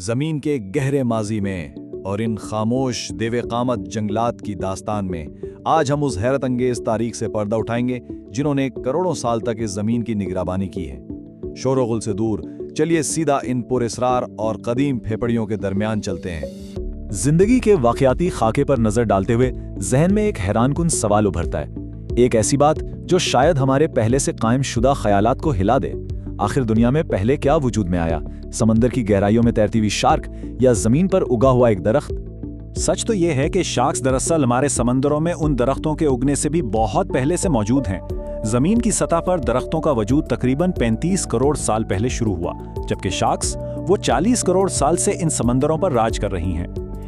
زمین کے گہرے ماضی میں اور ان خاموش دیو قامت جنگلات کی داستان میں آج ہم اس حیرت انگیز تاریخ سے پردہ اٹھائیں گے جنہوں نے کروڑوں سال تک اس زمین کی نگربانی کی ہے۔ شور و غل سے دور چلیے سیدھا ان پر اسرار اور قدیم پھیپڑیوں کے درمیان چلتے ہیں۔ زندگی کے واقعاتی خاکے پر نظر ڈالتے ہوئے ذہن میں ایک حیران کن سوال ابھرتا ہے، ایک ایسی بات جو شاید ہمارے پہلے سے قائم شدہ خیالات کو ہلا دے۔ آخر دنیا میں پہلے کیا وجود میں آیا؟ سمندر کی گہرائیوں میں تیرتی ہوئی شارک یا زمین پر اگا ہوا ایک درخت؟ سچ تو یہ ہے کہ شارکس دراصل ہمارے سمندروں میں ان درختوں کے اگنے سے بھی بہت پہلے سے موجود ہیں۔ زمین کی سطح پر درختوں کا وجود تقریباً 35 کروڑ سال پہلے شروع ہوا، جبکہ شارکس وہ 40 کروڑ سال سے ان سمندروں پر راج کر رہی ہیں۔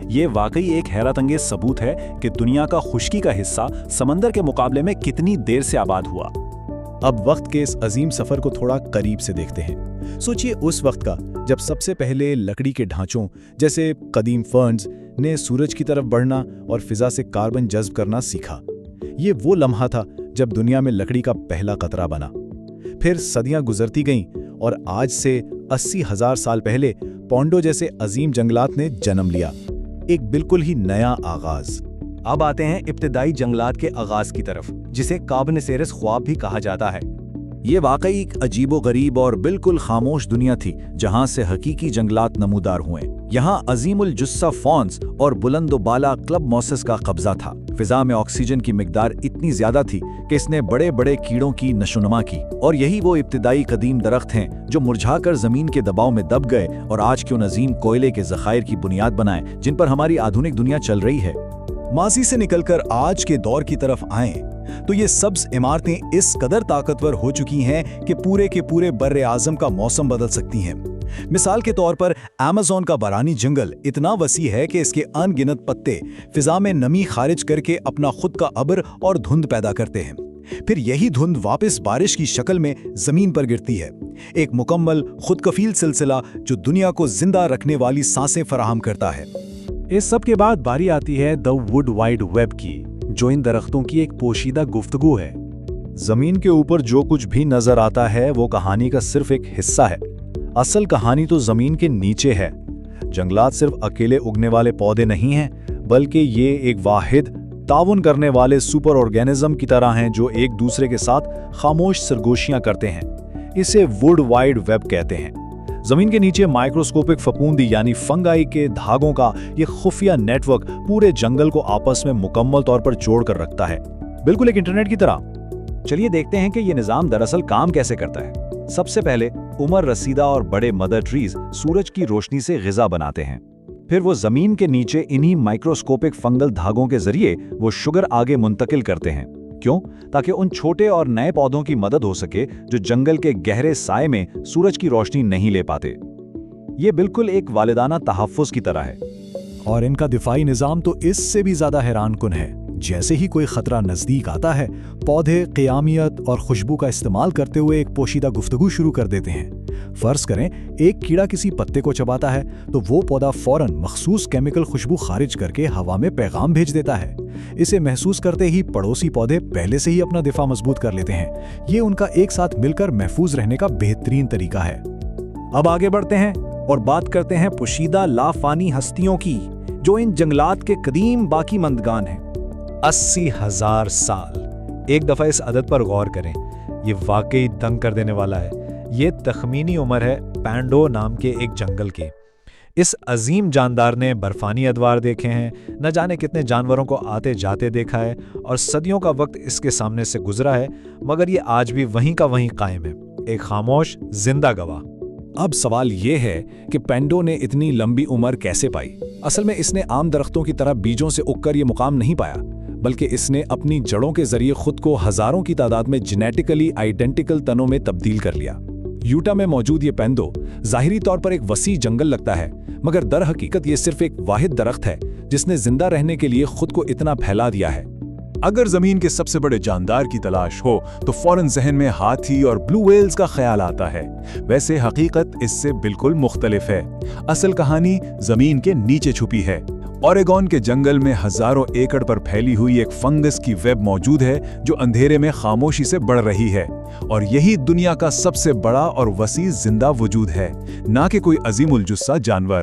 یہ واقعی ایک حیرت انگیز ثبوت ہے کہ دنیا کا خشکی کا حصہ سمندر کے مقابلے میں کتنی دیر سے آباد ہوا۔ اب وقت کے اس عظیم سفر کو تھوڑا قریب سے دیکھتے ہیں۔ سوچئے اس وقت کا جب سب سے پہلے لکڑی کے ڈھانچوں جیسے قدیم فرنز نے سورج کی طرف بڑھنا اور فضا سے کاربن جذب کرنا سیکھا۔ یہ وہ لمحہ تھا جب دنیا میں لکڑی کا پہلا قطرہ بنا۔ پھر صدیاں گزرتی گئیں اور آج سے 80,000 سال پہلے پونڈو جیسے عظیم جنگلات نے جنم لیا، ایک بالکل ہی نیا آغاز۔ اب آتے ہیں ابتدائی جنگلات کے آغاز کی طرف، جسے کاربونیسیرس خواب بھی کہا جاتا ہے۔ یہ واقعی ایک عجیب و غریب اور بالکل خاموش دنیا تھی جہاں سے حقیقی جنگلات نمودار ہوئے۔ یہاں عظیم الجثہ فونز اور بلند و بالا کلب موسس کا قبضہ تھا۔ فضا میں آکسیجن کی مقدار اتنی زیادہ تھی کہ اس نے بڑے بڑے کیڑوں کی نشوونما کی، اور یہی وہ ابتدائی قدیم درخت ہیں جو مرجھا کر زمین کے دباؤ میں دب گئے اور آج کے ان عظیم کوئلے کے ذخائر کی بنیاد بنائے جن پر ہماری آدھونک دنیا چل رہی ہے۔ ماضی سے نکل کر آج کے دور کی طرف آئیں تو یہ سبز عمارتیں اس قدر طاقتور ہو چکی ہیں کہ پورے کے پورے بر اعظم کا موسم بدل سکتی ہیں۔ مثال کے طور پر ایمیزون کا برانی جنگل اتنا وسیع ہے کہ اس کے ان گنت پتے فضا میں نمی خارج کر کے اپنا خود کا ابر اور دھند پیدا کرتے ہیں۔ پھر یہی دھند واپس بارش کی شکل میں زمین پر گرتی ہے، ایک مکمل خود کفیل سلسلہ جو دنیا کو زندہ رکھنے والی سانسیں فراہم کرتا ہے۔ اس سب کے بعد باری آتی ہے دی ووڈ وائڈ ویب کی، جو ان درختوں کی ایک پوشیدہ گفتگو ہے۔ زمین کے اوپر جو کچھ بھی نظر آتا ہے وہ کہانی کا صرف ایک حصہ ہے، اصل کہانی تو زمین کے نیچے ہے۔ جنگلات صرف اکیلے اگنے والے پودے نہیں ہیں، بلکہ یہ ایک واحد تعاون کرنے والے سپر آرگینزم کی طرح ہیں جو ایک دوسرے کے ساتھ خاموش سرگوشیاں کرتے ہیں۔ اسے ووڈ وائڈ ویب کہتے ہیں۔ زمین کے نیچے مائکروسکوپک فپوندی یعنی فنگائی کے دھاگوں کا یہ خفیہ نیٹ ورک پورے جنگل کو آپس میں مکمل طور پر جوڑ کر رکھتا ہے، بالکل ایک انٹرنیٹ کی طرح۔ چلیے دیکھتے ہیں کہ یہ نظام دراصل کام کیسے کرتا ہے۔ سب سے پہلے عمر رسیدہ اور بڑے مدر ٹریز سورج کی روشنی سے غذا بناتے ہیں، پھر وہ زمین کے نیچے انہی مائکروسکوپک فنگل دھاگوں کے ذریعے وہ شوگر آگے منتقل کرتے ہیں۔ کیوں؟ تاکہ ان چھوٹے اور نئے پودوں کی مدد ہو سکے جو جنگل کے گہرے سائے میں سورج کی روشنی نہیں لے پاتے۔ یہ بالکل ایک والدانہ تحفظ کی طرح ہے۔ اور ان کا دفاعی نظام تو اس سے بھی زیادہ حیران کن ہے۔ جیسے ہی کوئی خطرہ نزدیک آتا ہے، پودے قیامیت اور خوشبو کا استعمال کرتے ہوئے ایک پوشیدہ گفتگو شروع کر دیتے ہیں۔ فرض کریں ایک کیڑا کسی پتے کو چباتا ہے تو وہ پودا فوراً مخصوص کیمیکل خوشبو خارج کر کے ہوا میں پیغام بھیج دیتا ہے۔ اسے محسوس کرتے ہی پڑوسی پودے پہلے سے ہی اپنا دفاع مضبوط کر لیتے ہیں۔ یہ ان کا ایک ساتھ مل کر محفوظ رہنے کا بہترین طریقہ ہے۔ اب آگے بڑھتے ہیں اور بات کرتے ہیں پوشیدہ لافانی ہستیوں کی جو ان جنگلات کے قدیم باقی ماندگان ہیں۔ 80,000 سال۔ ایک دفعہ اس عدد پر غور کریں، یہ واقعی دنگ کر دینے والا ہے۔ یہ تخمینی عمر ہے پینڈو نام کے ایک جنگل کی۔ اس عظیم جاندار نے برفانی ادوار دیکھے ہیں، نہ جانے کتنے جانوروں کو آتے جاتے دیکھا ہے، اور صدیوں کا وقت اس کے سامنے سے گزرا ہے، مگر یہ آج بھی وہیں کا وہیں قائم ہے، ایک خاموش زندہ گواہ۔ اب سوال یہ ہے کہ پینڈو نے اتنی لمبی عمر کیسے پائی؟ اصل میں اس نے عام درختوں کی طرح بیجوں سے اگ کر یہ مقام نہیں پایا، بلکہ اس نے اپنی جڑوں کے ذریعے خود کو ہزاروں کی تعداد میں جینیٹیکلی آئیڈینٹیکل تنوں میں تبدیل کر لیا۔ یوٹا میں موجود یہ پینڈو ظاہری طور پر ایک وسیع جنگل لگتا ہے، مگر در حقیقت یہ صرف ایک واحد درخت ہے جس نے زندہ رہنے کے لیے خود کو اتنا پھیلا دیا ہے۔ اگر زمین کے سب سے بڑے جاندار کی تلاش ہو تو فوراً ذہن میں ہاتھی اور بلو ویلز کا خیال آتا ہے۔ ویسے حقیقت اس سے بالکل مختلف ہے۔ اصل کہانی زمین کے نیچے چھپی ہے۔ اوریگون کے جنگل میں ہزاروں ایکڑ پر پھیلی ہوئی ایک فنگس کی ویب موجود ہے جو اندھیرے میں خاموشی سے بڑھ رہی ہے، اور یہی دنیا کا سب سے بڑا اور وسیع زندہ وجود ہے، نہ کہ کوئی عظیم الجثہ جانور۔